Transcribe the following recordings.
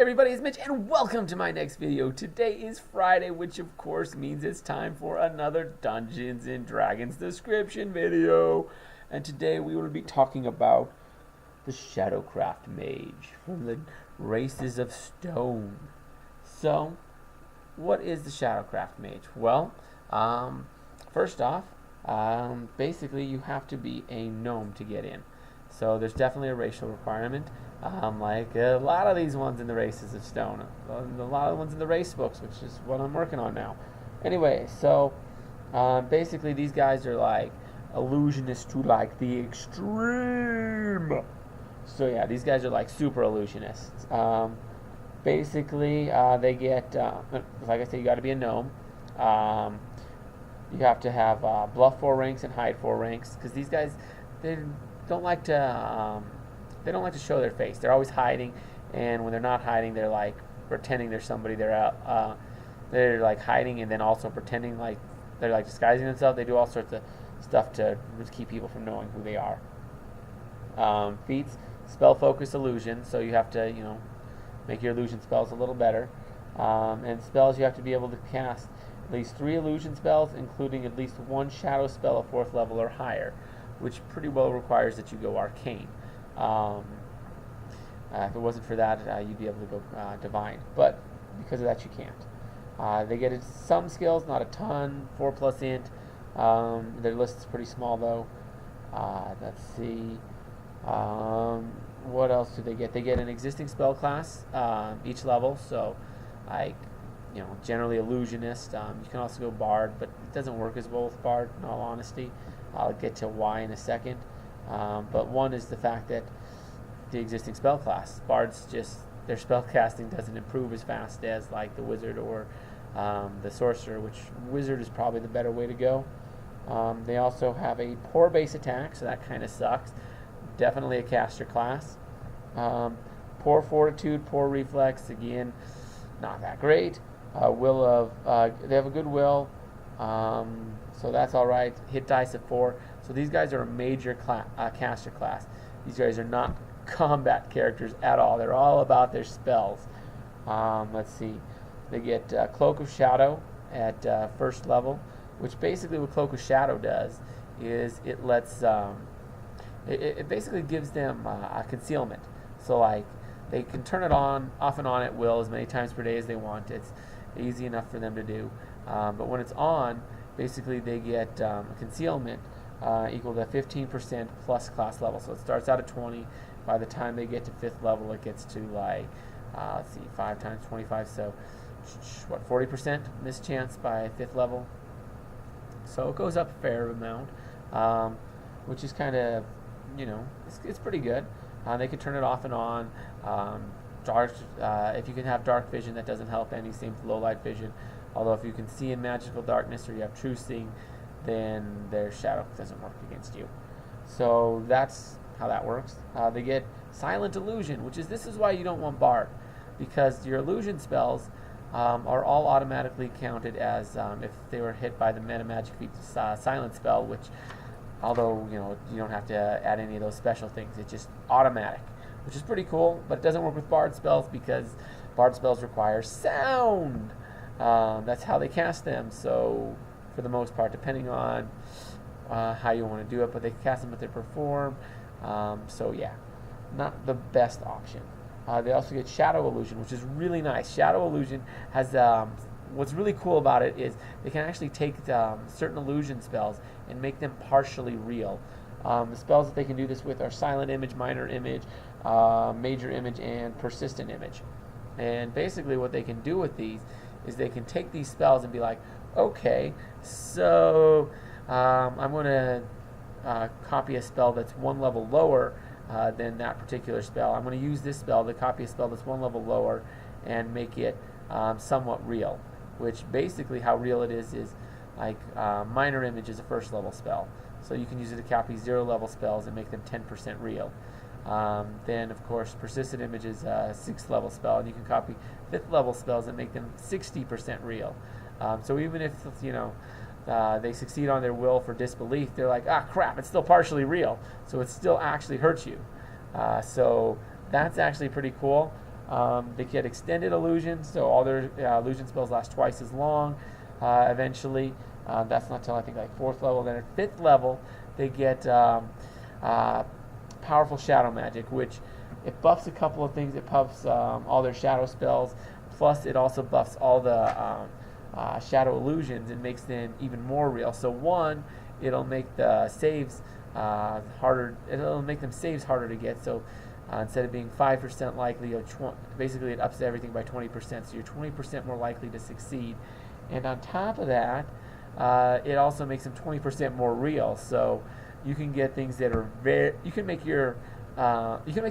Everybody, it's Mitch, and welcome to my next video. Today is Friday, which of course means it's time for another Dungeons and Dragons description video. And today we will be talking about the Shadowcraft Mage from the Races of Stone. So, what is the Shadowcraft Mage? Well, first off, basically you have to be a gnome to get in. So there's definitely a racial requirement, like a lot of these ones in the Races of Stone, a lot of the ones in the race books, which is what I'm working on now. Anyway, so basically these guys are like illusionists to like the extreme. So yeah, these guys are like super illusionists. Basically, they get, like I said, you got to be a gnome. You have to have bluff 4 ranks and hide 4 ranks, because these guys, they don't like to show their face. They're always hiding, and when they're not hiding, they're like pretending there's somebody. They're like hiding and then also pretending like they're like disguising themselves. They do all sorts of stuff to keep people from knowing who they are. Feats, spell focus illusion, so you have to make your illusion spells a little better. And spells, you have to be able to cast at least 3 illusion spells, including at least 1 shadow spell of 4th level or higher, which pretty well requires that you go arcane. If it wasn't for that, you'd be able to go divine, but because of that you can't. They get some skills, not a ton, 4+ int. Their list is pretty small though. Let's see. What else do they get? They get an existing spell class each level, so like generally illusionist. You can also go bard, but it doesn't work as well with bard, in all honesty. I'll get to why in a second. But one is the fact that the existing spell class, bards, just their spell casting doesn't improve as fast as like the wizard or the sorcerer, which wizard is probably the better way to go. They also have a poor base attack, so that kind of sucks. Definitely a caster class. Poor fortitude, poor reflex, again, not that great. They have a good will, so that's all right. Hit dice of 4. So these guys are a major caster class. These guys are not combat characters at all. They're all about their spells. Let's see. They get Cloak of Shadow at 1st level, which basically what Cloak of Shadow does is it lets it basically gives them a concealment. So like they can turn it off and on at will as many times per day as they want. It's easy enough for them to do. But when it's on, basically they get a concealment equal to 15% plus class level. So it starts out at 20. By the time they get to 5th level, it gets to like, let's see, 5 times 25. So what, 40% mischance by 5th level. So it goes up a fair amount, which is kind of, it's pretty good. They can turn it off and on. Dark, if you can have dark vision, that doesn't help any. Same with low light vision. Although if you can see in magical darkness or you have true seeing, then their shadow doesn't work against you. So that's how that works. They get silent illusion, this is why you don't want bard, because your illusion spells are all automatically counted as if they were hit by the meta magic feat silent spell, which although you don't have to add any of those special things, it's just automatic, which is pretty cool. But it doesn't work with bard spells because bard spells require sound. That's how they cast them. So for the most part, depending on how you want to do it, but they cast them with their perform. So yeah, not the best option. They also get Shadow Illusion, which is really nice. Shadow Illusion has what's really cool about it is they can actually take certain illusion spells and make them partially real. The spells that they can do this with are Silent Image, Minor Image, Major Image, and Persistent Image. And basically what they can do with these is they can take these spells and be like, okay, so I'm going to copy a spell that's 1 level lower than that particular spell. I'm going to use this spell to copy a spell that's 1 level lower and make it somewhat real, which basically how real it is like Minor Image is a 1st level spell. So you can use it to copy 0 level spells and make them 10% real. Then of course Persistent Image is a 6th level spell, and you can copy 5th level spells and make them 60% real. So even if they succeed on their will for disbelief, they're like, ah crap, it's still partially real, so it still actually hurts you. So that's actually pretty cool. They get extended illusions, so all their illusion spells last twice as long. Eventually, that's not till I think like 4th level. Then at 5th level, they get powerful shadow magic, which it buffs a couple of things. It buffs all their shadow spells, plus it also buffs all the shadow illusions and makes them even more real. So one, it'll make the saves harder. It'll make them saves harder to get. So instead of being 5% likely, basically it ups everything by 20%. So you're 20% more likely to succeed. And on top of that, it also makes them 20% more real. So you can get things that are you can make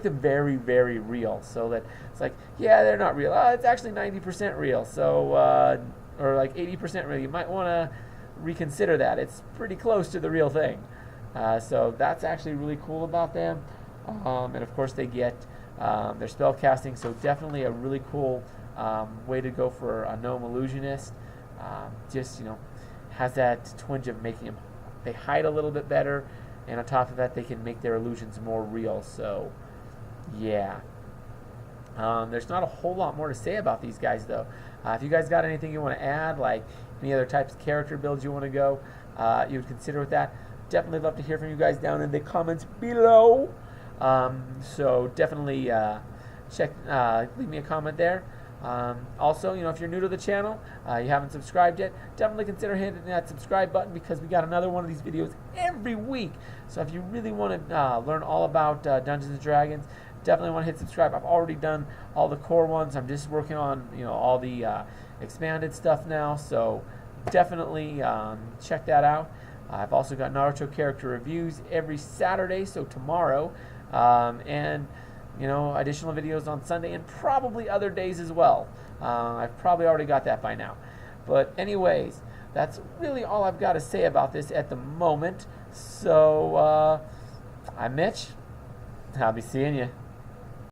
them very, very real. So that it's like, yeah, they're not real. It's actually 90% real. So or like 80% real. You might want to reconsider that. It's pretty close to the real thing. So that's actually really cool about them. And of course they get their spell casting. So definitely a really cool way to go for a gnome illusionist. Just has that twinge of making them, they hide a little bit better, and on top of that they can make their illusions more real. So yeah, there's not a whole lot more to say about these guys though. If you guys got anything you want to add, like any other types of character builds you want to go, you would consider with that, definitely love to hear from you guys down in the comments below. So definitely leave me a comment there. Also, if you're new to the channel, you haven't subscribed yet, definitely consider hitting that subscribe button, because we got another one of these videos every week. So if you really want to learn all about Dungeons & Dragons, definitely want to hit subscribe. I've already done all the core ones. I'm just working on all the expanded stuff now. So definitely check that out. I've also got Naruto character reviews every Saturday, so tomorrow, and additional videos on Sunday and probably other days as well. I've probably already got that by now. But anyways, that's really all I've got to say about this at the moment. So I'm Mitch. I'll be seeing you.